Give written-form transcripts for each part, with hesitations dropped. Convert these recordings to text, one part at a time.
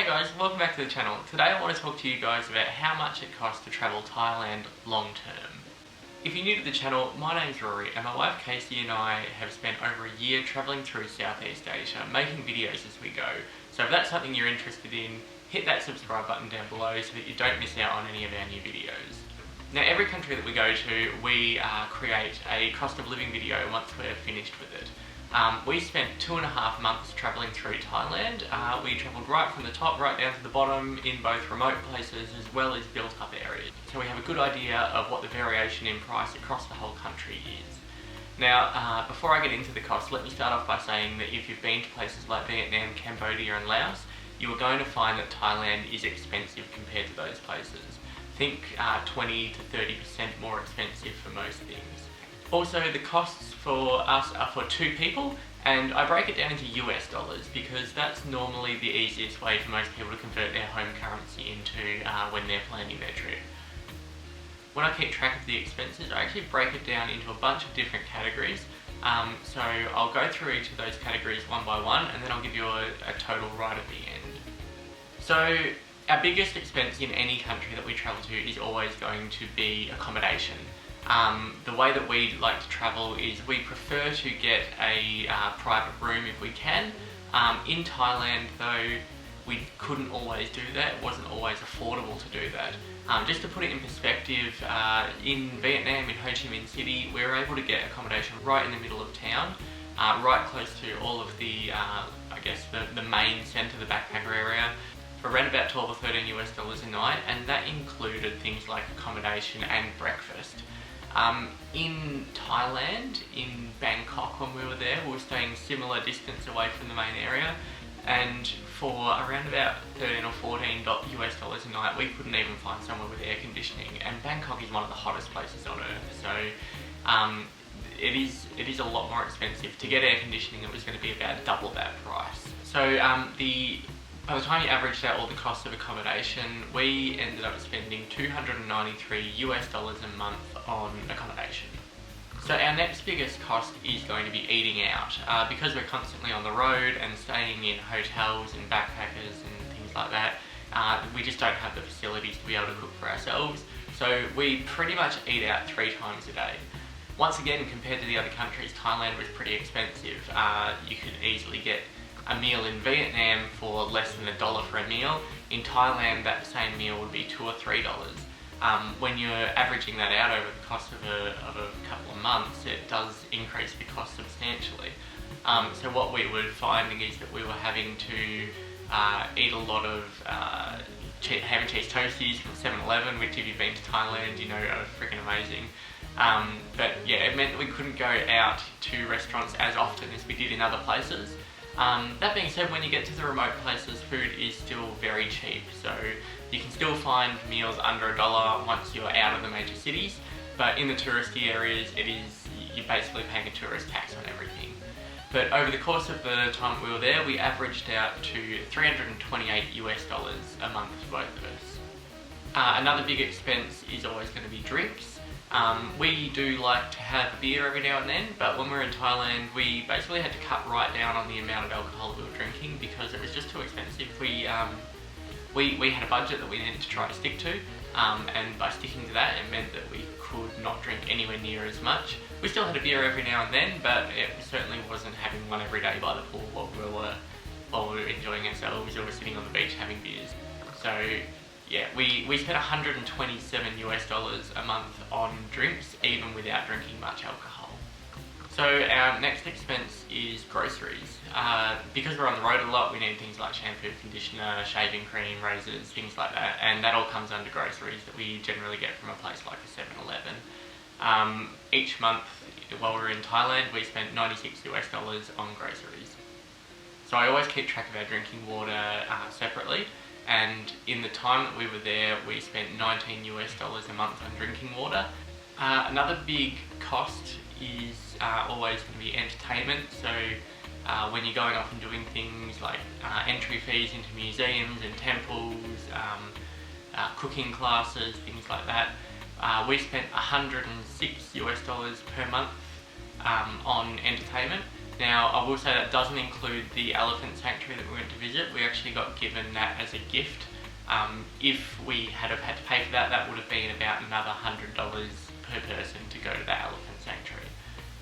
guys, welcome back to the channel. Today I want to talk to you guys about how much it costs to travel Thailand long term. If you're new to the channel, my name's Rory and my wife Casey and I have spent over a year travelling through Southeast Asia, making videos as we go. So if that's something you're interested in, hit that subscribe button down below so that you don't miss out on any of our new videos. Now every country that we go to, we create a cost of living video once we're finished with it. We spent 2.5 months travelling through Thailand. We travelled right from the top right down to the bottom in both remote places as well as built up areas. So we have a good idea of what the variation in price across the whole country is. Now, before I get into the cost, let me start off by saying that if you've been to places like Vietnam, Cambodia and Laos, you are going to find that Thailand is expensive compared to those places. Think 20 to 30% more expensive for most things. Also, the costs for us are for 2 people, and I break it down into US dollars because that's normally the easiest way for most people to convert their home currency into when they're planning their trip. When I keep track of the expenses, I actually break it down into a bunch of different categories. So I'll go through each of those categories one by one, and then I'll give you a total right at the end. So our biggest expense in any country that we travel to is always going to be accommodation. The way that we like to travel is we prefer to get a private room if we can. In Thailand though, we couldn't always do that. It wasn't always affordable to do that. Just to put it in perspective, in Vietnam, in Ho Chi Minh City, we were able to get accommodation right in the middle of town, right close to all of the, the main centre, the backpacker area, for around about 12 or 13 US dollars a night, and that included things like accommodation and breakfast. In Thailand, in Bangkok when we were there, we were staying similar distance away from the main area, and for around about 13 or 14 US dollars a night, we couldn't even find somewhere with air conditioning, and Bangkok is one of the hottest places on earth, so it is a lot more expensive. To get air conditioning, it was going to be about double that price. So by the time you averaged out all the costs of accommodation, we ended up spending 293 US dollars a month on accommodation. So our next biggest cost is going to be eating out. Because we're constantly on the road and staying in hotels and backpackers and things like that, we just don't have the facilities to be able to cook for ourselves. So we pretty much eat out 3 times a day. Once again, compared to the other countries, Thailand was pretty expensive. You could easily get a meal in Vietnam for less than $1 for a meal. In Thailand, that same meal would be $2 or $3. When you're averaging that out over the cost of a couple of months, it does increase the cost substantially. So what we were finding is that we were having to eat a lot of ham and cheese toasties from 7-Eleven, which if you've been to Thailand, you know are freaking amazing. But yeah, it meant that we couldn't go out to restaurants as often as we did in other places. That being said, when you get to the remote places, food is still very cheap, so you can still find meals under $1 once you're out of the major cities, but in the touristy areas, you're basically paying a tourist tax on everything. But over the course of the time we were there, we averaged out to 328 US dollars a month for both of us. Another big expense is always going to be drinks. We do like to have a beer every now and then, but when we were in Thailand, we basically had to cut right down on the amount of alcohol we were drinking because it was just too expensive. We had a budget that we needed to try to stick to, and by sticking to that, it meant that we could not drink anywhere near as much. We still had a beer every now and then, but it certainly wasn't having one every day by the pool while we were enjoying ourselves or sitting on the beach having beers. So yeah, we spent 127 US dollars a month on drinks, even without drinking much alcohol. So our next expense is groceries. Because we're on the road a lot, we need things like shampoo, conditioner, shaving cream, razors, things like that, and that all comes under groceries that we generally get from a place like a 7-Eleven. Each month, while we were in Thailand, we spent 96 US dollars on groceries. So I always keep track of our drinking water separately. And in the time that we were there, we spent 19 US dollars a month on drinking water. Another big cost is always going to be entertainment. So when you're going off and doing things like entry fees into museums and temples, cooking classes, things like that, we spent 106 US dollars per month on entertainment. Now, I will say that doesn't include the elephant sanctuary that we went to visit. We actually got given that as a gift. If we had have had to pay for that, that would have been about another $100 per person to go to that elephant sanctuary.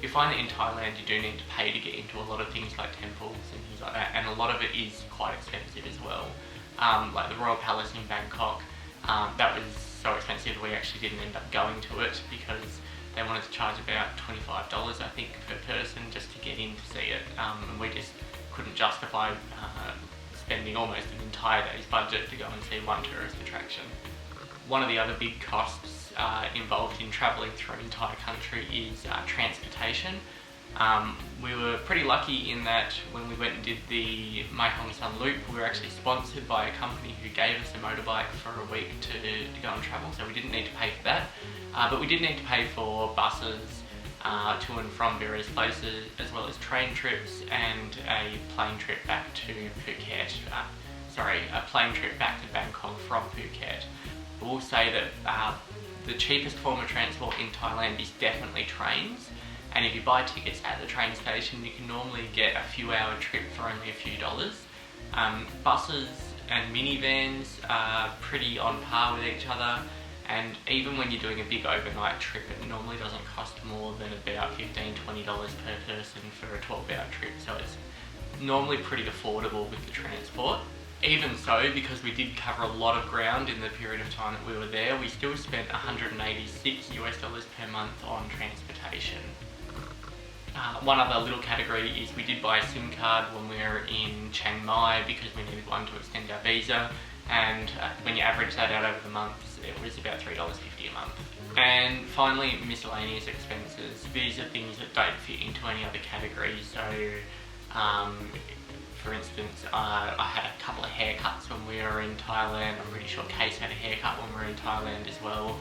You find that in Thailand you do need to pay to get into a lot of things like temples and things like that, and a lot of it is quite expensive as well. Like the Royal Palace in Bangkok, that was so expensive that we actually didn't end up going to it because they wanted to charge about $25, I think, per person just to get in to see it, and we just couldn't justify spending almost an entire day's budget to go and see one tourist attraction. One of the other big costs involved in travelling through an entire country is transportation. We were pretty lucky in that when we went and did the Mai Hong Son Loop, we were actually sponsored by a company who gave us a motorbike for a week to go and travel, so we didn't need to pay for that. But we did need to pay for buses to and from various places, as well as train trips and a plane trip back to Phuket. A plane trip back to Bangkok from Phuket. I will say that the cheapest form of transport in Thailand is definitely trains. And if you buy tickets at the train station, you can normally get a few hour trip for only a few dollars. Buses and minivans are pretty on par with each other, and even when you're doing a big overnight trip, it normally doesn't cost more than about $15–20 per person for a 12-hour trip, so it's normally pretty affordable with the transport. Even so, because we did cover a lot of ground in the period of time that we were there, we still spent $186 per month on transportation. One other little category is we did buy a SIM card when we were in Chiang because we needed one to extend our visa, and when you average that out over the months, it was about $3.50 a month. And finally, miscellaneous expenses. These are things that don't fit into any other category. So, for instance, I had a couple of haircuts when we were in Thailand. I'm pretty sure Case had a haircut when we were in Thailand as well.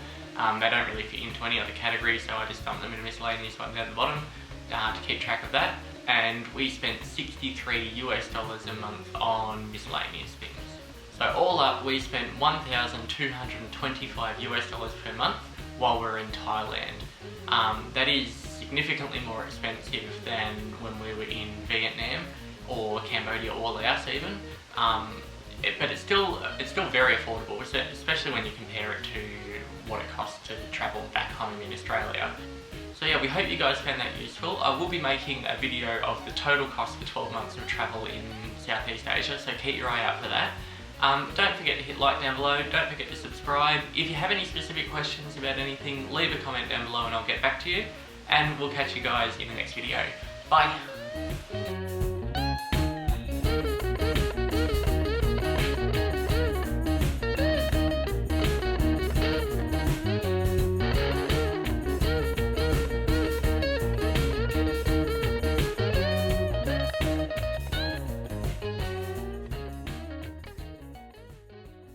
They don't really fit into any other category, so I just dumped them in a miscellaneous one down the bottom to keep track of that. And we spent $63 a month on miscellaneous things. So all up, we spent $1,225 per month while we were in Thailand. That is significantly more expensive than when we were in Vietnam or Cambodia or Laos even. But it's still very affordable, especially when you compare it to what it costs to travel back home in Australia. So yeah, we hope you guys found that useful. I will be making a video of the total cost for 12 months of travel in Southeast Asia, so keep your eye out for that. Don't forget to hit like down below, don't forget to subscribe. If you have any specific questions about anything, leave a comment down below and I'll get back to you. And we'll catch you guys in the next video. Bye!